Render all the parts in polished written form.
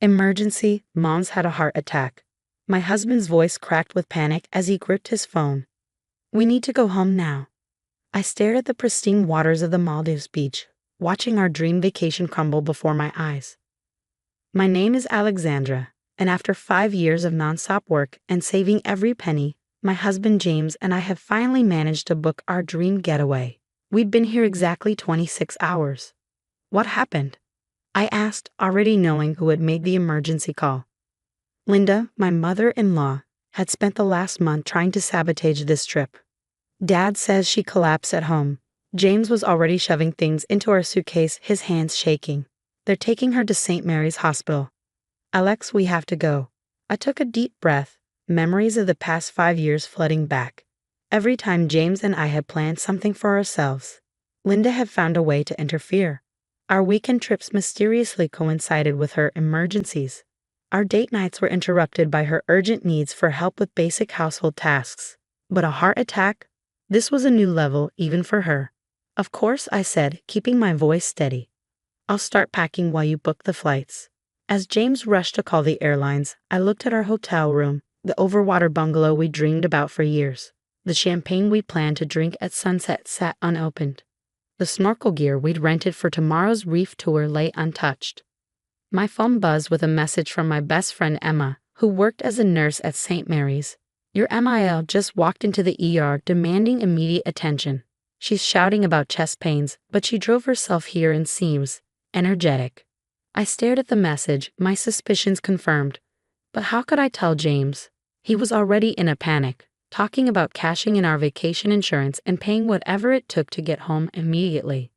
Emergency, Mom's had a heart attack. My husband's voice cracked with panic as he gripped his phone. We need to go home now. I stared at the pristine waters of the Maldives beach, watching our dream vacation crumble before my eyes. My name is Alexandra, and after 5 years of nonstop work and saving every penny, my husband James and I have finally managed to book our dream getaway. We'd been here exactly 26 hours. What happened? I asked, already knowing who had made the emergency call. Linda, my mother-in-law, had spent the last month trying to sabotage this trip. Dad says she collapsed at home. James was already shoving things into our suitcase, his hands shaking. They're taking her to St. Mary's Hospital. Alex, we have to go. I took a deep breath, memories of the past 5 years flooding back. Every time James and I had planned something for ourselves, Linda had found a way to interfere. Our weekend trips mysteriously coincided with her emergencies. Our date nights were interrupted by her urgent needs for help with basic household tasks. But a heart attack? This was a new level even for her. Of course, I said, keeping my voice steady. I'll start packing while you book the flights. As James rushed to call the airlines, I looked at our hotel room, the overwater bungalow we dreamed about for years. The champagne we planned to drink at sunset sat unopened. The snorkel gear we'd rented for tomorrow's reef tour lay untouched. My phone buzzed with a message from my best friend Emma, who worked as a nurse at St. Mary's. Your MIL just walked into the ER demanding immediate attention. She's shouting about chest pains, but she drove herself here and seems energetic. I stared at the message, my suspicions confirmed. But how could I tell James? He was already in a panic, talking about cashing in our vacation insurance and paying whatever it took to get home immediately.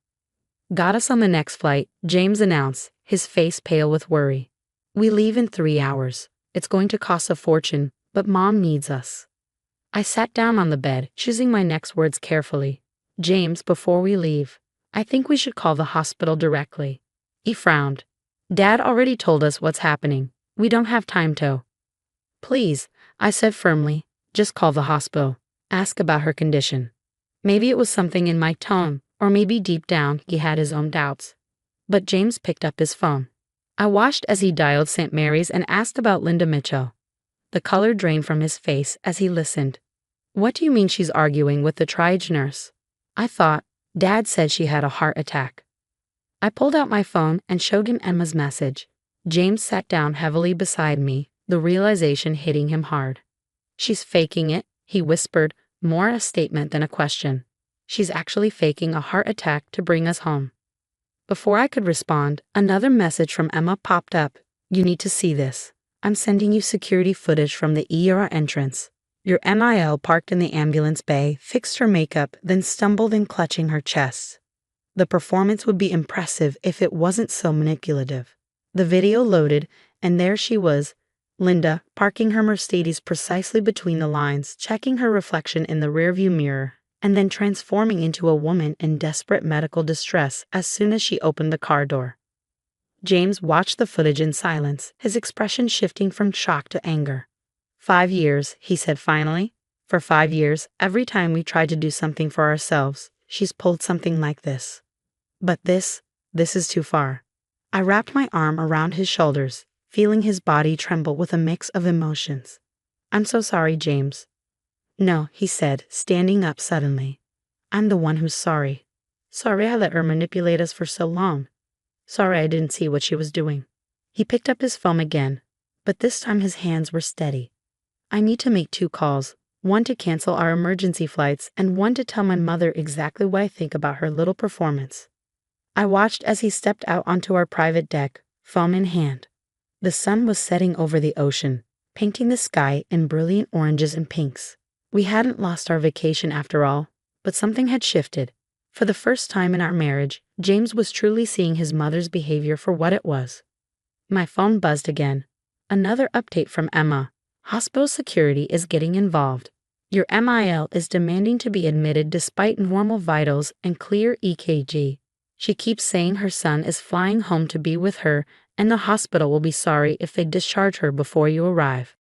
Got us on the next flight, James announced, his face pale with worry. We leave in 3 hours. It's going to cost a fortune, but Mom needs us. I sat down on the bed, choosing my next words carefully. James, before we leave, I think we should call the hospital directly. He frowned. Dad already told us what's happening. We don't have time to. Please, I said firmly, just call the hospital. Ask about her condition. Maybe it was something in my tone, or maybe deep down he had his own doubts. But James picked up his phone. I watched as he dialed St. Mary's and asked about Linda Mitchell. The color drained from his face as he listened. What do you mean she's arguing with the triage nurse? I thought, Dad said she had a heart attack. I pulled out my phone and showed him Emma's message. James sat down heavily beside me, the realization hitting him hard. She's faking it, he whispered, more a statement than a question. She's actually faking a heart attack to bring us home. Before I could respond, another message from Emma popped up. You need to see this. I'm sending you security footage from the ER entrance. Your MIL parked in the ambulance bay, fixed her makeup, then stumbled in clutching her chest. The performance would be impressive if it wasn't so manipulative. The video loaded, and there she was, Linda, parking her Mercedes precisely between the lines, checking her reflection in the rearview mirror, and then transforming into a woman in desperate medical distress as soon as she opened the car door. James watched the footage in silence, his expression shifting from shock to anger. 5 years, he said finally. For 5 years, every time we tried to do something for ourselves, she's pulled something like this. But this is too far. I wrapped my arm around his shoulders, feeling his body tremble with a mix of emotions. I'm so sorry, James. No, he said, standing up suddenly. I'm the one who's sorry. Sorry I let her manipulate us for so long. Sorry I didn't see what she was doing. He picked up his phone again, but this time his hands were steady. I need to make 2 calls, one to cancel our emergency flights and one to tell my mother exactly what I think about her little performance. I watched as he stepped out onto our private deck, phone in hand. The sun was setting over the ocean, painting the sky in brilliant oranges and pinks. We hadn't lost our vacation after all, but something had shifted. For the first time in our marriage, James was truly seeing his mother's behavior for what it was. My phone buzzed again. Another update from Emma. Hospital security is getting involved. Your MIL is demanding to be admitted despite normal vitals and clear EKG. She keeps saying her son is flying home to be with her, and the hospital will be sorry if they discharge her before you arrive.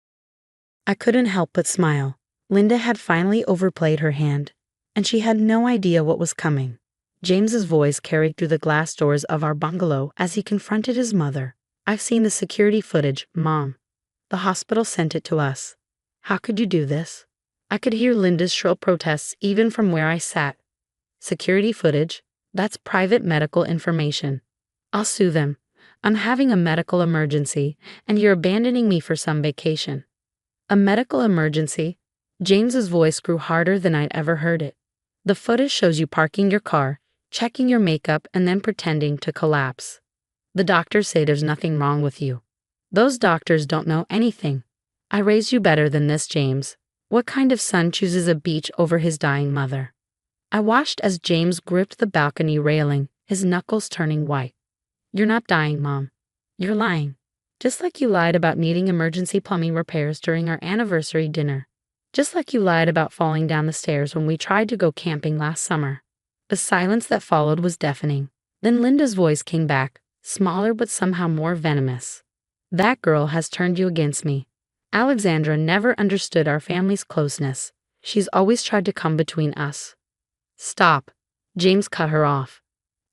I couldn't help but smile. Linda had finally overplayed her hand, and she had no idea what was coming. James's voice carried through the glass doors of our bungalow as he confronted his mother. I've seen the security footage, Mom. The hospital sent it to us. How could you do this? I could hear Linda's shrill protests even from where I sat. Security footage? That's private medical information. I'll sue them. I'm having a medical emergency, and you're abandoning me for some vacation. A medical emergency? James's voice grew harder than I'd ever heard it. The footage shows you parking your car, checking your makeup, and then pretending to collapse. The doctors say there's nothing wrong with you. Those doctors don't know anything. I raised you better than this, James. What kind of son chooses a beach over his dying mother? I watched as James gripped the balcony railing, his knuckles turning white. You're not dying, Mom. You're lying. Just like you lied about needing emergency plumbing repairs during our anniversary dinner. Just like you lied about falling down the stairs when we tried to go camping last summer. The silence that followed was deafening. Then Linda's voice came back, smaller but somehow more venomous. That girl has turned you against me. Alexandra never understood our family's closeness. She's always tried to come between us. Stop. James cut her off.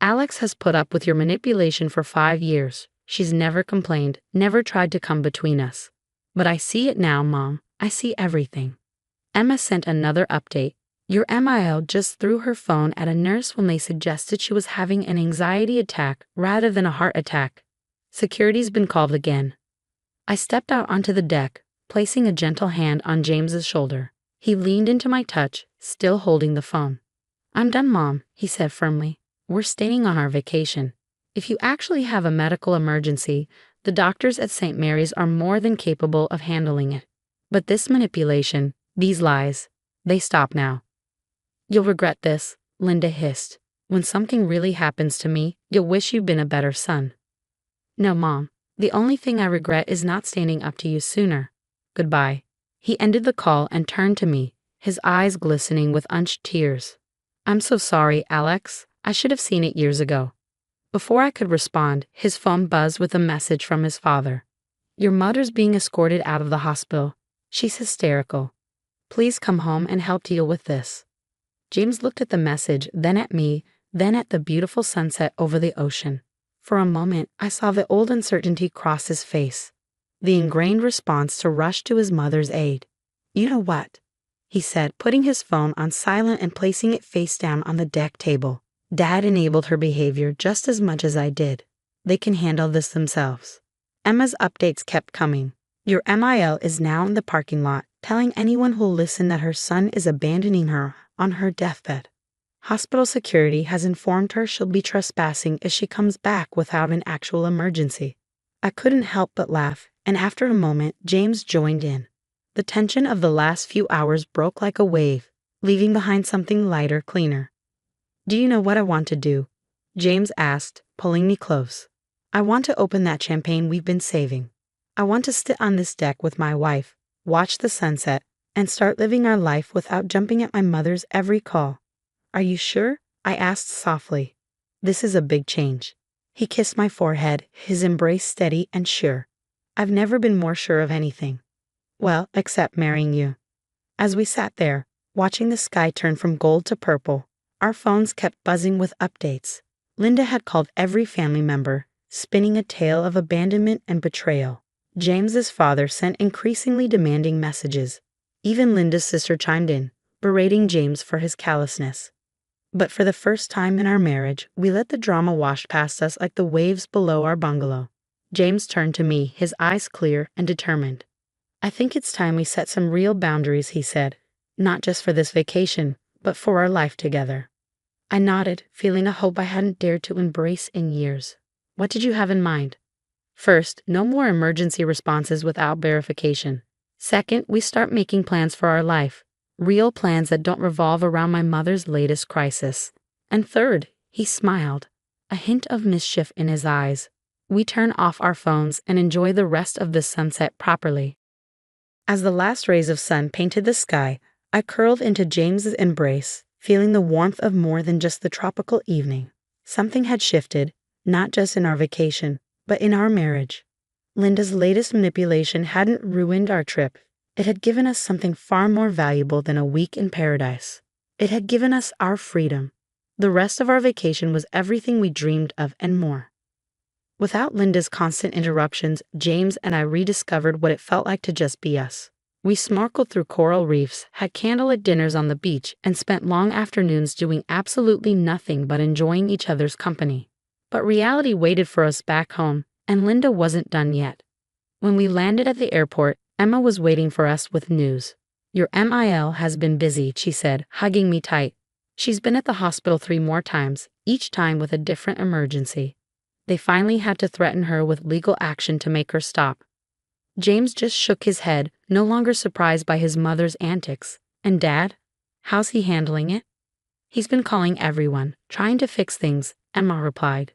Alex has put up with your manipulation for 5 years. She's never complained, never tried to come between us. But I see it now, Mom. I see everything. Emma sent another update. Your MIL just threw her phone at a nurse when they suggested she was having an anxiety attack rather than a heart attack. Security's been called again. I stepped out onto the deck, placing a gentle hand on James's shoulder. He leaned into my touch, still holding the phone. I'm done, Mom, he said firmly. We're staying on our vacation. If you actually have a medical emergency, the doctors at St. Mary's are more than capable of handling it. But this manipulation, these lies, they stop now. You'll regret this, Linda hissed. When something really happens to me, you'll wish you'd been a better son. No, Mom. The only thing I regret is not standing up to you sooner. Goodbye. He ended the call and turned to me, his eyes glistening with unshed tears. I'm so sorry, Alex. I should have seen it years ago. Before I could respond, his phone buzzed with a message from his father. Your mother's being escorted out of the hospital. She's hysterical. Please come home and help deal with this. James looked at the message, then at me, then at the beautiful sunset over the ocean. For a moment, I saw the old uncertainty cross his face, the ingrained response to rush to his mother's aid. You know what? He said, putting his phone on silent and placing it face down on the deck table. Dad enabled her behavior just as much as I did. They can handle this themselves. Emma's updates kept coming. Your MIL is now in the parking lot, telling anyone who'll listen that her son is abandoning her on her deathbed. Hospital security has informed her she'll be trespassing if she comes back without an actual emergency. I couldn't help but laugh, and after a moment, James joined in. The tension of the last few hours broke like a wave, leaving behind something lighter, cleaner. Do you know what I want to do? James asked, pulling me close. I want to open that champagne we've been saving. I want to sit on this deck with my wife, watch the sunset, and start living our life without jumping at my mother's every call. Are you sure? I asked softly. This is a big change. He kissed my forehead, his embrace steady and sure. I've never been more sure of anything. Well, except marrying you. As we sat there, watching the sky turn from gold to purple, our phones kept buzzing with updates. Linda had called every family member, spinning a tale of abandonment and betrayal. James's father sent increasingly demanding messages. Even Linda's sister chimed in, berating James for his callousness. But for the first time in our marriage, we let the drama wash past us like the waves below our bungalow. James turned to me, his eyes clear and determined. I think it's time we set some real boundaries, he said. Not just for this vacation, but for our life together. I nodded, feeling a hope I hadn't dared to embrace in years. What did you have in mind? First, no more emergency responses without verification. Second, we start making plans for our life. Real plans that don't revolve around my mother's latest crisis. And third, he smiled, a hint of mischief in his eyes. We turn off our phones and enjoy the rest of the sunset properly. As the last rays of sun painted the sky, I curled into James's embrace, feeling the warmth of more than just the tropical evening. Something had shifted, not just in our vacation, but in our marriage. Linda's latest manipulation hadn't ruined our trip. It had given us something far more valuable than a week in paradise. It had given us our freedom. The rest of our vacation was everything we dreamed of and more. Without Linda's constant interruptions, James and I rediscovered what it felt like to just be us. We snorkeled through coral reefs, had candlelit dinners on the beach, and spent long afternoons doing absolutely nothing but enjoying each other's company. But reality waited for us back home, and Linda wasn't done yet. When we landed at the airport, Emma was waiting for us with news. "Your MIL has been busy," she said, hugging me tight. She's been at the hospital 3 more times, each time with a different emergency. They finally had to threaten her with legal action to make her stop. James just shook his head, no longer surprised by his mother's antics. "And Dad? How's he handling it?" "He's been calling everyone, trying to fix things," Emma replied.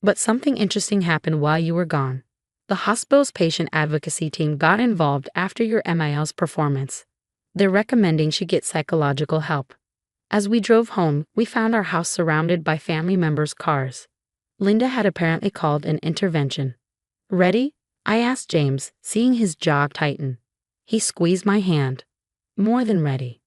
"But something interesting happened while you were gone. The hospital's patient advocacy team got involved after your MIL's performance. They're recommending she get psychological help." As we drove home, we found our house surrounded by family members' cars. Linda had apparently called an intervention. "Ready?" I asked James, seeing his jaw tighten. He squeezed my hand. "More than ready."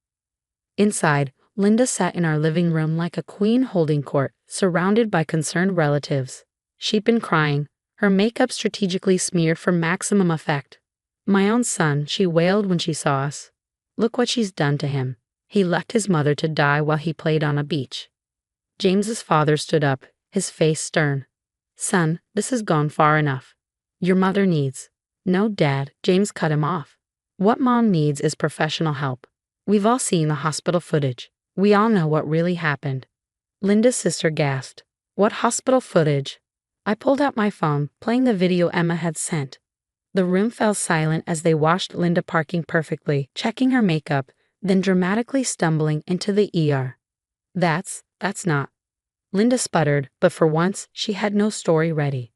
Inside, Linda sat in our living room like a queen holding court, surrounded by concerned relatives. She'd been crying, her makeup strategically smeared for maximum effect. "My own son," she wailed when she saw us. "Look what she's done to him. He left his mother to die while he played on a beach." James's father stood up, his face stern. "Son, this has gone far enough. Your mother needs—" "No, Dad," James cut him off. "What Mom needs is professional help. We've all seen the hospital footage. We all know what really happened." Linda's sister gasped. "What hospital footage?" I pulled out my phone, playing the video Emma had sent. The room fell silent as they watched Linda parking perfectly, checking her makeup, then dramatically stumbling into the ER. That's not." Linda sputtered, but for once, she had no story ready.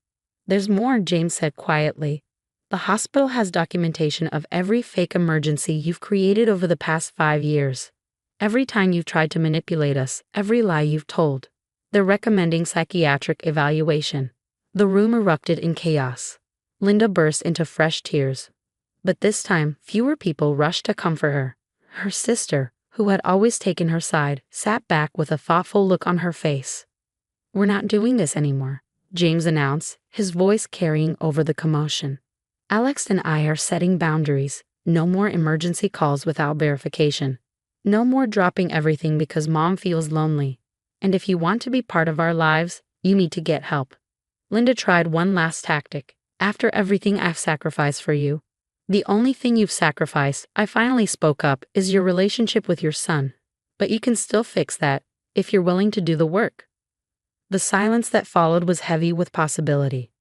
"There's more," James said quietly. "The hospital has documentation of every fake emergency you've created over the past 5 years. Every time you've tried to manipulate us, every lie you've told. They're recommending psychiatric evaluation." The room erupted in chaos. Linda burst into fresh tears. But this time, fewer people rushed to comfort her. Her sister, who had always taken her side, sat back with a thoughtful look on her face. "We're not doing this anymore," James announced, his voice carrying over the commotion. "Alex and I are setting boundaries. No more emergency calls without verification. No more dropping everything because Mom feels lonely. And if you want to be part of our lives, you need to get help." Linda tried one last tactic. "After everything I've sacrificed for you, the only thing you've sacrificed," I finally spoke up, "is your relationship with your son. But you can still fix that, if you're willing to do the work." The silence that followed was heavy with possibility.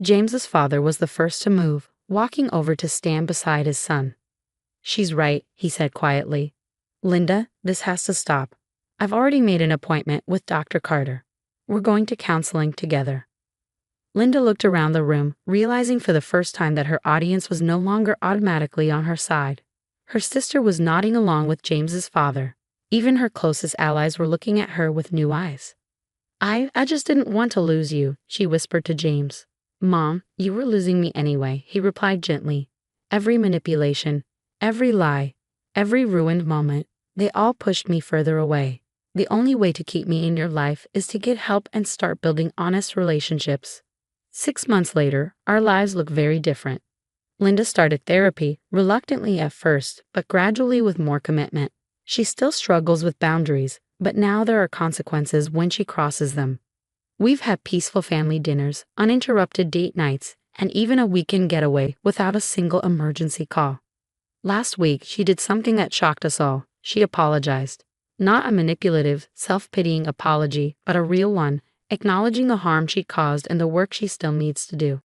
James's father was the first to move, walking over to stand beside his son. "She's right," he said quietly. "Linda, this has to stop. I've already made an appointment with Dr. Carter. We're going to counseling together." Linda looked around the room, realizing for the first time that her audience was no longer automatically on her side. Her sister was nodding along with James's father. Even her closest allies were looking at her with new eyes. I just didn't want to lose you," she whispered to James. "Mom, you were losing me anyway," he replied gently. "Every manipulation, every lie, every ruined moment, they all pushed me further away. The only way to keep me in your life is to get help and start building honest relationships." 6 months later, our lives look very different. Linda started therapy, reluctantly at first, but gradually with more commitment. She still struggles with boundaries, but now there are consequences when she crosses them. We've had peaceful family dinners, uninterrupted date nights, and even a weekend getaway without a single emergency call. Last week, she did something that shocked us all. She apologized. Not a manipulative, self-pitying apology, but a real one, acknowledging the harm she caused and the work she still needs to do.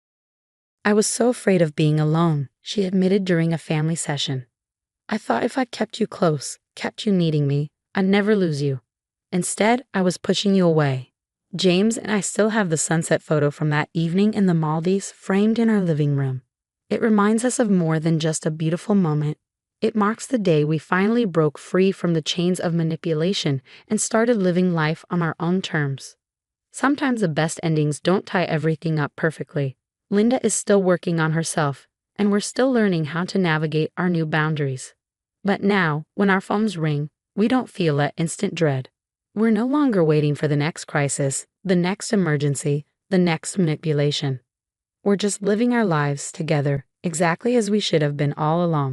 "I was so afraid of being alone," she admitted during a family session. "I thought if I kept you close, kept you needing me, I'd never lose you. Instead, I was pushing you away." James and I still have the sunset photo from that evening in the Maldives framed in our living room. It reminds us of more than just a beautiful moment. It marks the day we finally broke free from the chains of manipulation and started living life on our own terms. Sometimes the best endings don't tie everything up perfectly. Linda is still working on herself, and we're still learning how to navigate our new boundaries. But now, when our phones ring, we don't feel that instant dread. We're no longer waiting for the next crisis, the next emergency, the the next manipulation. We're just living our lives together, exactly as we should have been all along.